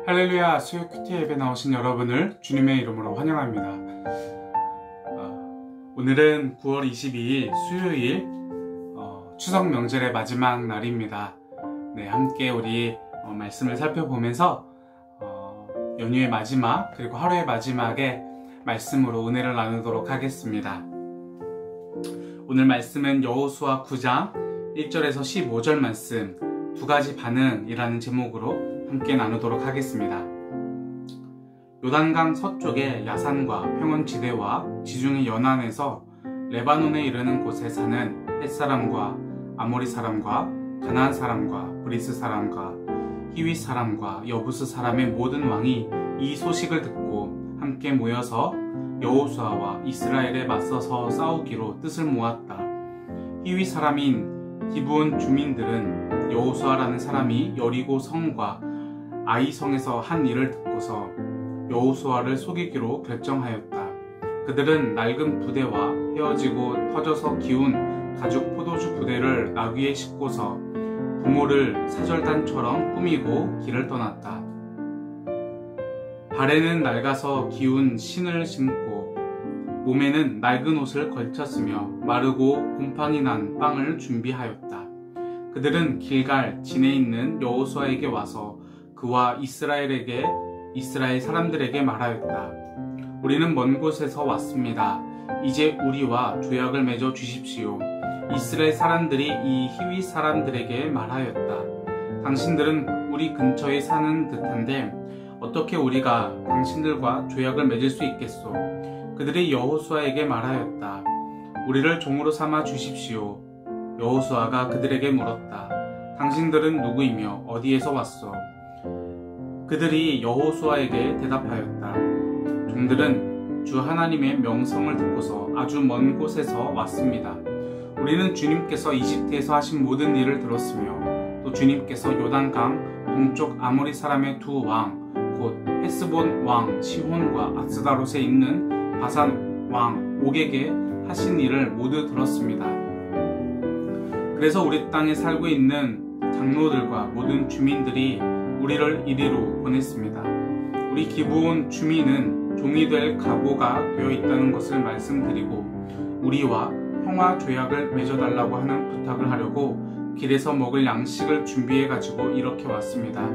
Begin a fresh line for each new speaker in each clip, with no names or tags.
할렐루야, 수요 큐티 예배 나오신 여러분을 주님의 이름으로 환영합니다. 오늘은 9월 22일 수요일 추석 명절의 마지막 날입니다. 네, 함께 우리 말씀을 살펴보면서 연휴의 마지막 그리고 하루의 마지막에 말씀으로 은혜를 나누도록 하겠습니다. 오늘 말씀은 여호수아 9장 1절에서 15절 말씀 두 가지 반응이라는 제목으로 함께 나누도록 하겠습니다. 요단강 서쪽의 야산과 평원지대와 지중해 연안에서 레바논에 이르는 곳에 사는 헷사람과 아모리 사람과 가나안 사람과 브리스 사람과 히윗 사람과 여부스 사람의 모든 왕이 이 소식을 듣고 함께 모여서 여호수아와 이스라엘에 맞서서 싸우기로 뜻을 모았다. 히윗 사람인 기브온 주민들은 여호수아라는 사람이 여리고 성과 아이 성에서 한 일을 듣고서 여호수아를 속이기로 결정하였다. 그들은 낡은 부대와 헤어지고 터져서 기운 가죽 포도주 부대를 나귀에 싣고서 부모를 사절단처럼 꾸미고 길을 떠났다. 발에는 낡아서 기운 신을 신고 몸에는 낡은 옷을 걸쳤으며 마르고 곰팡이 난 빵을 준비하였다. 그들은 길갈 진에 있는 여호수아에게 와서 그와 이스라엘 사람들에게 말하였다. 우리는 먼 곳에서 왔습니다. 이제 우리와 조약을 맺어 주십시오. 이스라엘 사람들이 이 히윗 사람들에게 말하였다. 당신들은 우리 근처에 사는 듯한데 어떻게 우리가 당신들과 조약을 맺을 수 있겠소? 그들이 여호수아에게 말하였다. 우리를 종으로 삼아 주십시오. 여호수아가 그들에게 물었다. 당신들은 누구이며 어디에서 왔소? 그들이 여호수아에게 대답하였다. 종들은 주 하나님의 명성을 듣고서 아주 먼 곳에서 왔습니다. 우리는 주님께서 이집트에서 하신 모든 일을 들었으며 또 주님께서 요단강 동쪽 아모리 사람의 두 왕 곧 헤스본 왕 시혼과 아스다롯에 있는 바산 왕 옥에게 하신 일을 모두 들었습니다. 그래서 우리 땅에 살고 있는 장로들과 모든 주민들이 우리를 이리로 보냈습니다. 우리 기브온 주민은 종이 될 각오가 되어 있다는 것을 말씀드리고 우리와 평화 조약을 맺어달라고 하는 부탁을 하려고 길에서 먹을 양식을 준비해가지고 이렇게 왔습니다.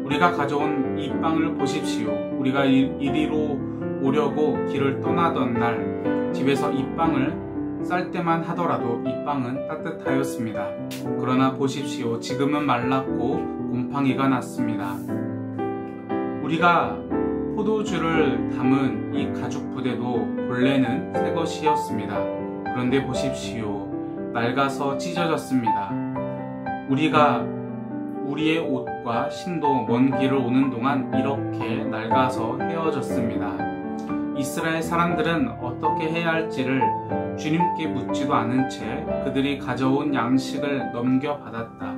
우리가 가져온 이 빵을 보십시오. 우리가 이리로 오려고 길을 떠나던 날 집에서 이 빵을 쌀 때만 하더라도 이 빵은 따뜻하였습니다. 그러나 보십시오. 지금은 말랐고 곰팡이가 났습니다. 우리가 포도주를 담은 이 가죽 부대도 본래는 새 것이었습니다. 그런데 보십시오. 낡아서 찢어졌습니다. 우리가 우리의 옷과 신도 먼 길을 오는 동안 이렇게 낡아서 헤어졌습니다. 이스라엘 사람들은 어떻게 해야 할지를 주님께 묻지도 않은 채 그들이 가져온 양식을 넘겨받았다.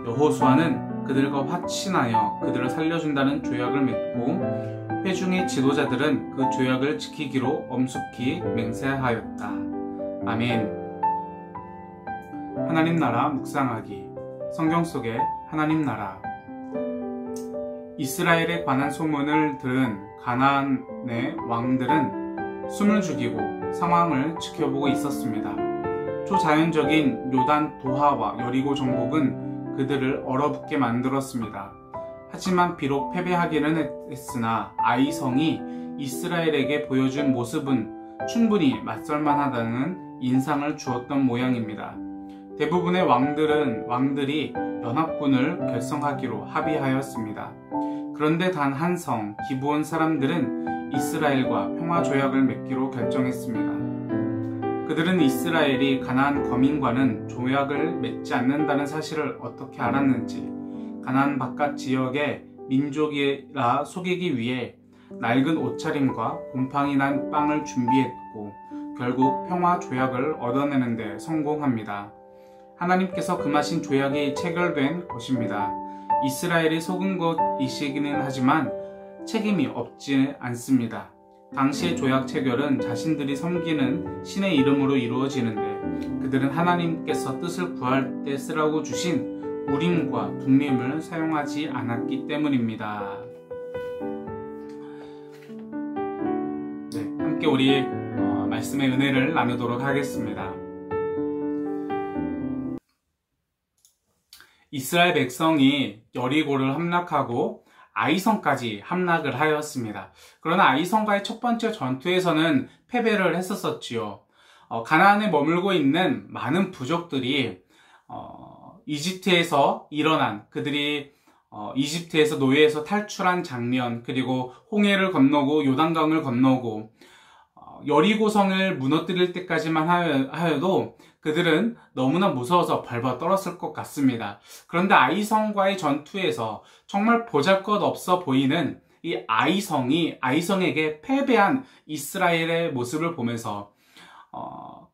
여호수아는 그들과 화친하여 그들을 살려준다는 조약을 맺고 회중의 지도자들은 그 조약을 지키기로 엄숙히 맹세하였다. 아멘. 하나님 나라 묵상하기. 성경 속의 하나님 나라. 이스라엘에 관한 소문을 들은 가나안의 왕들은 숨을 죽이고 상황을 지켜보고 있었습니다. 초자연적인 요단 도하와 여리고 정복은 그들을 얼어붙게 만들었습니다. 하지만 비록 패배하기는 했으나 아이성이 이스라엘에게 보여준 모습은 충분히 맞설만하다는 인상을 주었던 모양입니다. 대부분의 왕들이 연합군을 결성하기로 합의하였습니다. 그런데 단 한 성 기브온 사람들은 이스라엘과 평화조약을 맺기로 결정했습니다. 그들은 이스라엘이 가나안 거민과는 조약을 맺지 않는다는 사실을 어떻게 알았는지 가나안 바깥 지역의 민족이라 속이기 위해 낡은 옷차림과 곰팡이 난 빵을 준비했고 결국 평화조약을 얻어내는 데 성공합니다. 하나님께서 금하신 조약이 체결된 것입니다. 이스라엘이 속은 것이시기는 하지만 책임이 없지 않습니다. 당시의 조약 체결은 자신들이 섬기는 신의 이름으로 이루어지는데 그들은 하나님께서 뜻을 구할 때 쓰라고 주신 우림과 붐림을 사용하지 않았기 때문입니다. 네, 함께 우리 말씀의 은혜를 나누도록 하겠습니다. 이스라엘 백성이 여리고를 함락하고 아이성까지 함락을 하였습니다. 그러나 아이성과의 첫 번째 전투에서는 패배를 했었지요. 가나안에 머물고 있는 많은 부족들이 이집트에서 일어난 그들이 이집트에서 노예에서 탈출한 장면, 그리고 홍해를 건너고 요단강을 건너고 여리고성을 무너뜨릴 때까지만 하여도 그들은 너무나 무서워서 벌벌 떨었을 것 같습니다. 그런데 아이성과의 전투에서 정말 보잘것없어 보이는 이 아이성에게 패배한 이스라엘의 모습을 보면서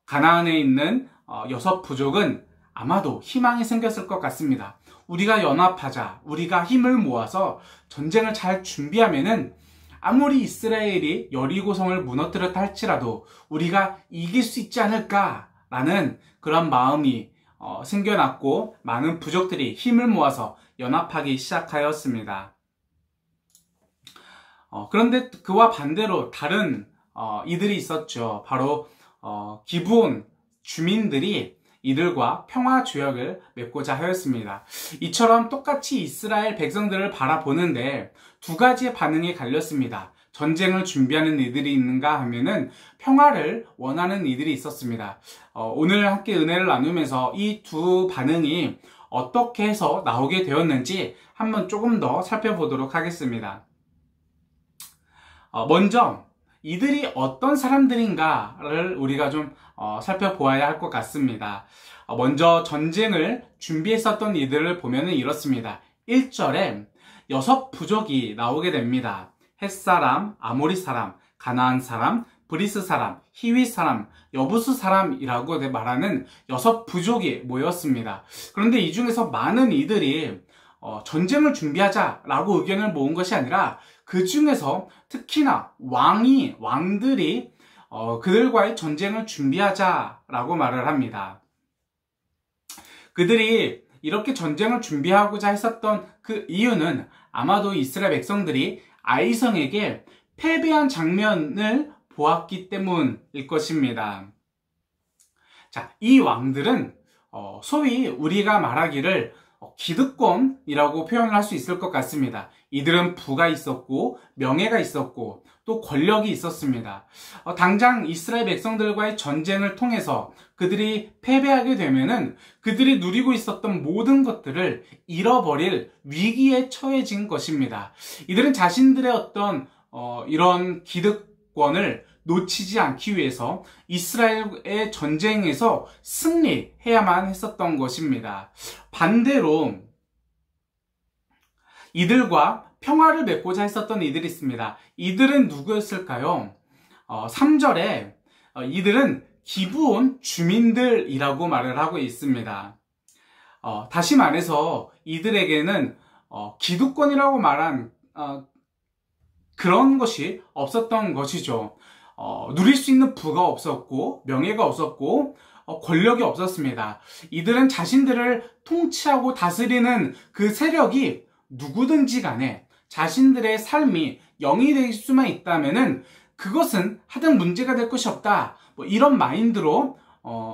가나안에 있는 6부족은 아마도 희망이 생겼을 것 같습니다. 우리가 연합하자, 우리가 힘을 모아서 전쟁을 잘 준비하면은 아무리 이스라엘이 여리고성을 무너뜨렸다 할지라도 우리가 이길 수 있지 않을까라는 그런 마음이 생겨났고 많은 부족들이 힘을 모아서 연합하기 시작하였습니다. 그런데 그와 반대로 다른 이들이 있었죠. 바로 기브온 주민들이 이들과 평화조약을 맺고자 하였습니다. 이처럼 똑같이 이스라엘 백성들을 바라보는데 두 가지의 반응이 갈렸습니다. 전쟁을 준비하는 이들이 있는가 하면은 평화를 원하는 이들이 있었습니다. 오늘 함께 은혜를 나누면서 이 두 반응이 어떻게 해서 나오게 되었는지 한번 조금 더 살펴보도록 하겠습니다. 먼저 이들이 어떤 사람들인가를 우리가 좀 살펴보아야 할 것 같습니다. 먼저 전쟁을 준비했었던 이들을 보면 이렇습니다. 1절에 6부족이 나오게 됩니다. 헷사람, 아모리 사람, 가나안 사람, 브리스 사람, 히위 사람, 여부스 사람이라고 말하는 6부족이 모였습니다. 그런데 이 중에서 많은 이들이 전쟁을 준비하자라고 의견을 모은 것이 아니라 그 중에서 특히나 왕들이 그들과의 전쟁을 준비하자라고 말을 합니다. 그들이 이렇게 전쟁을 준비하고자 했었던 그 이유는 아마도 이스라엘 백성들이 아이성에게 패배한 장면을 보았기 때문일 것입니다. 자, 이 왕들은 소위 우리가 말하기를 기득권이라고 표현을 할 수 있을 것 같습니다. 이들은 부가 있었고 명예가 있었고 또 권력이 있었습니다. 당장 이스라엘 백성들과의 전쟁을 통해서 그들이 패배하게 되면은 그들이 누리고 있었던 모든 것들을 잃어버릴 위기에 처해진 것입니다. 이들은 자신들의 어떤 이런 기득권을 놓치지 않기 위해서 이스라엘의 전쟁에서 승리해야만 했었던 것입니다. 반대로 이들과 평화를 맺고자 했었던 이들이 있습니다. 이들은 누구였을까요? 3절에 이들은 기브온 주민들이라고 말을 하고 있습니다. 다시 말해서 이들에게는 기득권이라고 말한 그런 것이 없었던 것이죠. 누릴 수 있는 부가 없었고 명예가 없었고 권력이 없었습니다. 이들은 자신들을 통치하고 다스리는 그 세력이 누구든지 간에 자신들의 삶이 영이 될 수만 있다면은 그것은 하등 문제가 될 것이 없다. 이런 마인드로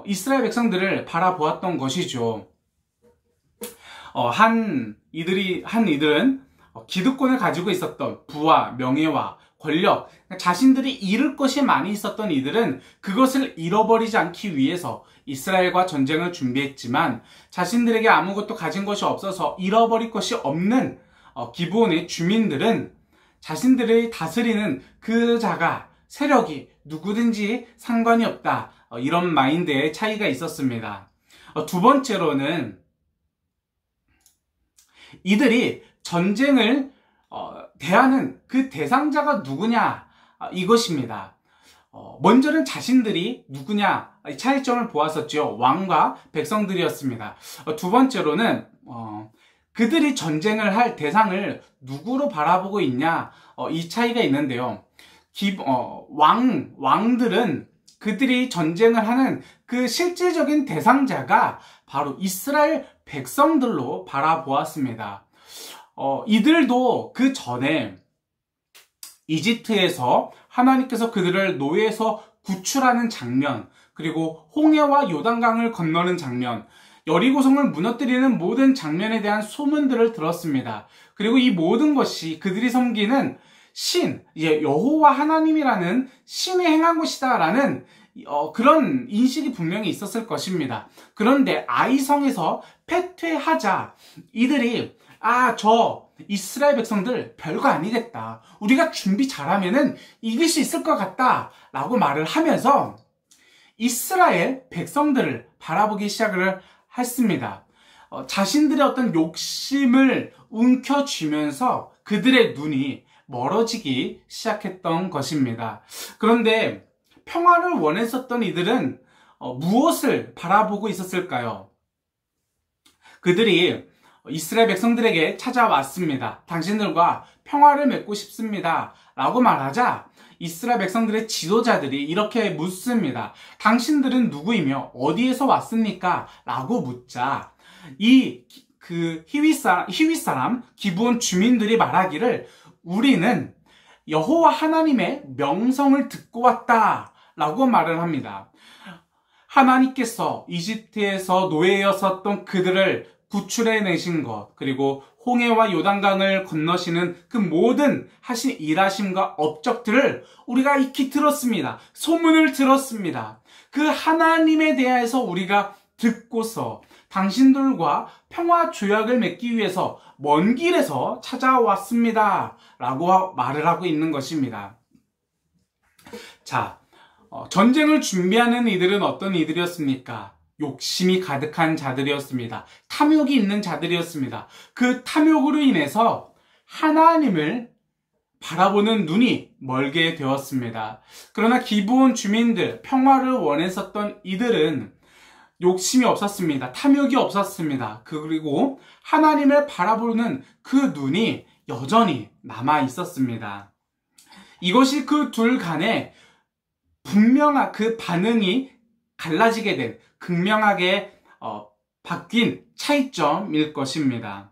이스라엘 백성들을 바라보았던 것이죠. 한 이들은 기득권을 가지고 있었던 부와 명예와 권력, 자신들이 잃을 것이 많이 있었던 이들은 그것을 잃어버리지 않기 위해서 이스라엘과 전쟁을 준비했지만 자신들에게 아무것도 가진 것이 없어서 잃어버릴 것이 없는 기브온의 주민들은 자신들을 다스리는 그 자가 세력이 누구든지 상관이 없다. 이런 마인드의 차이가 있었습니다. 두 번째로는 이들이 전쟁을 대하는 그 대상자가 누구냐 이것입니다. 먼저는 자신들이 누구냐 차이점을 보았었죠. 왕과 백성들이었습니다. 두 번째로는 그들이 전쟁을 할 대상을 누구로 바라보고 있냐 이 차이가 있는데요. 왕들은 그들이 전쟁을 하는 그 실질적인 대상자가 바로 이스라엘 백성들로 바라보았습니다. 이들도 그 전에 이집트에서 하나님께서 그들을 노예에서 구출하는 장면, 그리고 홍해와 요단강을 건너는 장면, 여리고성을 무너뜨리는 모든 장면에 대한 소문들을 들었습니다. 그리고 이 모든 것이 그들이 섬기는 신, 여호와 하나님이라는 신이 행한 것이다라는 그런 인식이 분명히 있었을 것입니다. 그런데 아이성에서 패퇴하자 이들이 저 이스라엘 백성들 별거 아니겠다, 우리가 준비 잘하면은 이길 수 있을 것 같다 라고 말을 하면서 이스라엘 백성들을 바라보기 시작을 했습니다. 자신들의 어떤 욕심을 움켜쥐면서 그들의 눈이 멀어지기 시작했던 것입니다. 그런데 평화를 원했었던 이들은 무엇을 바라보고 있었을까요? 그들이 이스라엘 백성들에게 찾아왔습니다. 당신들과 평화를 맺고 싶습니다 라고 말하자 이스라엘 백성들의 지도자들이 이렇게 묻습니다. 당신들은 누구이며 어디에서 왔습니까? 라고 묻자 히윗 사람 기브온 주민들이 말하기를 우리는 여호와 하나님의 명성을 듣고 왔다 라고 말을 합니다. 하나님께서 이집트에서 노예였었던 그들을 구출해내신 것, 그리고 홍해와 요단강을 건너시는 그 모든 하신 일하심과 업적들을 우리가 익히 들었습니다. 소문을 들었습니다. 그 하나님에 대해서 우리가 듣고서 당신들과 평화 조약을 맺기 위해서 먼 길에서 찾아왔습니다 라고 말을 하고 있는 것입니다. 자, 전쟁을 준비하는 이들은 어떤 이들이었습니까? 욕심이 가득한 자들이었습니다. 탐욕이 있는 자들이었습니다. 그 탐욕으로 인해서 하나님을 바라보는 눈이 멀게 되었습니다. 그러나 기브온 주민들, 평화를 원했었던 이들은 욕심이 없었습니다. 탐욕이 없었습니다. 그리고 하나님을 바라보는 그 눈이 여전히 남아 있었습니다. 이것이 그 둘 간에 분명한 그 반응이 갈라지게 된, 극명하게 바뀐 차이점일 것입니다.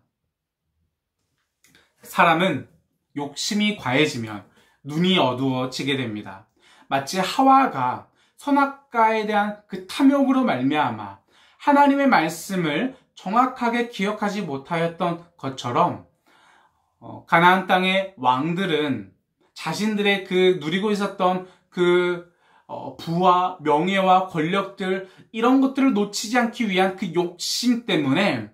사람은 욕심이 과해지면 눈이 어두워지게 됩니다. 마치 하와가 선악과에 대한 그 탐욕으로 말미암아 하나님의 말씀을 정확하게 기억하지 못하였던 것처럼 가나안 땅의 왕들은 자신들의 그 누리고 있었던 그 부와 명예와 권력들, 이런 것들을 놓치지 않기 위한 그 욕심 때문에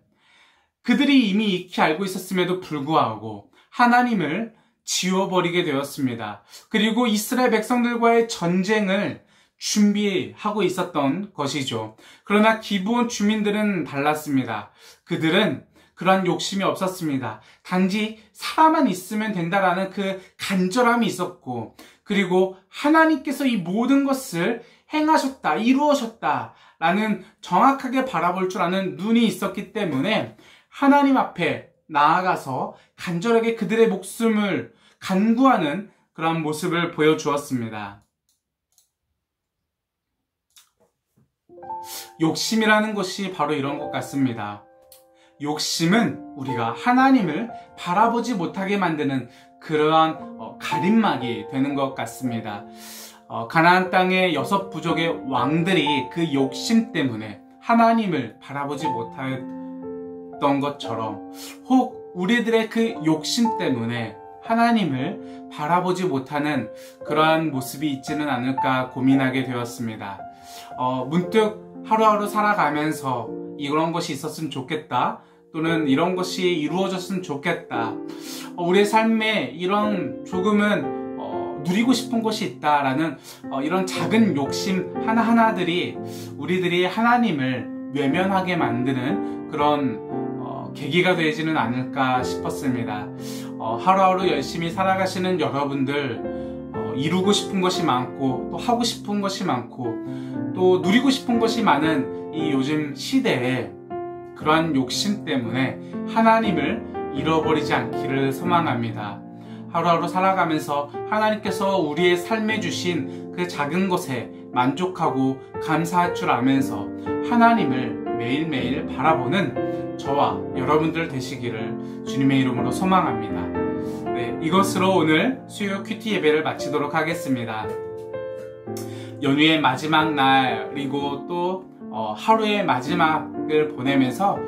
그들이 이미 익히 알고 있었음에도 불구하고 하나님을 지워버리게 되었습니다. 그리고 이스라엘 백성들과의 전쟁을 준비하고 있었던 것이죠. 그러나 기브온 주민들은 달랐습니다. 그들은 그러한 욕심이 없었습니다. 단지 살아만 있으면 된다라는 그 간절함이 있었고, 그리고 하나님께서 이 모든 것을 행하셨다, 이루어셨다라는 정확하게 바라볼 줄 아는 눈이 있었기 때문에 하나님 앞에 나아가서 간절하게 그들의 목숨을 간구하는 그런 모습을 보여주었습니다. 욕심이라는 것이 바로 이런 것 같습니다. 욕심은 우리가 하나님을 바라보지 못하게 만드는 그러한 가림막이 되는 것 같습니다. 가나안 땅의 6 부족의 왕들이 그 욕심 때문에 하나님을 바라보지 못하였던 것처럼, 혹 우리들의 그 욕심 때문에 하나님을 바라보지 못하는 그러한 모습이 있지는 않을까 고민하게 되었습니다. 문득 하루하루 살아가면서 이런 것이 있었으면 좋겠다, 또는 이런 것이 이루어졌으면 좋겠다, 우리의 삶에 이런 조금은 누리고 싶은 것이 있다라는 이런 작은 욕심 하나하나들이 우리들이 하나님을 외면하게 만드는 그런 계기가 되지는 않을까 싶었습니다. 하루하루 열심히 살아가시는 여러분들, 이루고 싶은 것이 많고 또 하고 싶은 것이 많고 또 누리고 싶은 것이 많은 이 요즘 시대에 그러한 욕심 때문에 하나님을 잃어버리지 않기를 소망합니다. 하루하루 살아가면서 하나님께서 우리의 삶에 주신 그 작은 것에 만족하고 감사할 줄 알면서 하나님을 매일매일 바라보는 저와 여러분들 되시기를 주님의 이름으로 소망합니다. 네, 이것으로 오늘 수요 큐티 예배를 마치도록 하겠습니다. 연휴의 마지막 날, 그리고 또 하루의 마지막을 보내면서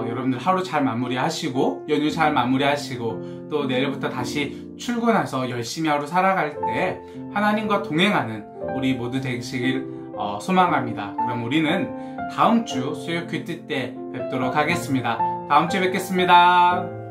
여러분들 하루 잘 마무리하시고 연휴 잘 마무리하시고 또 내일부터 다시 출근해서 열심히 하루 살아갈 때 하나님과 동행하는 우리 모두 되시길 소망합니다. 그럼 우리는 다음 주 수요 큐티 때 뵙도록 하겠습니다. 다음 주에 뵙겠습니다.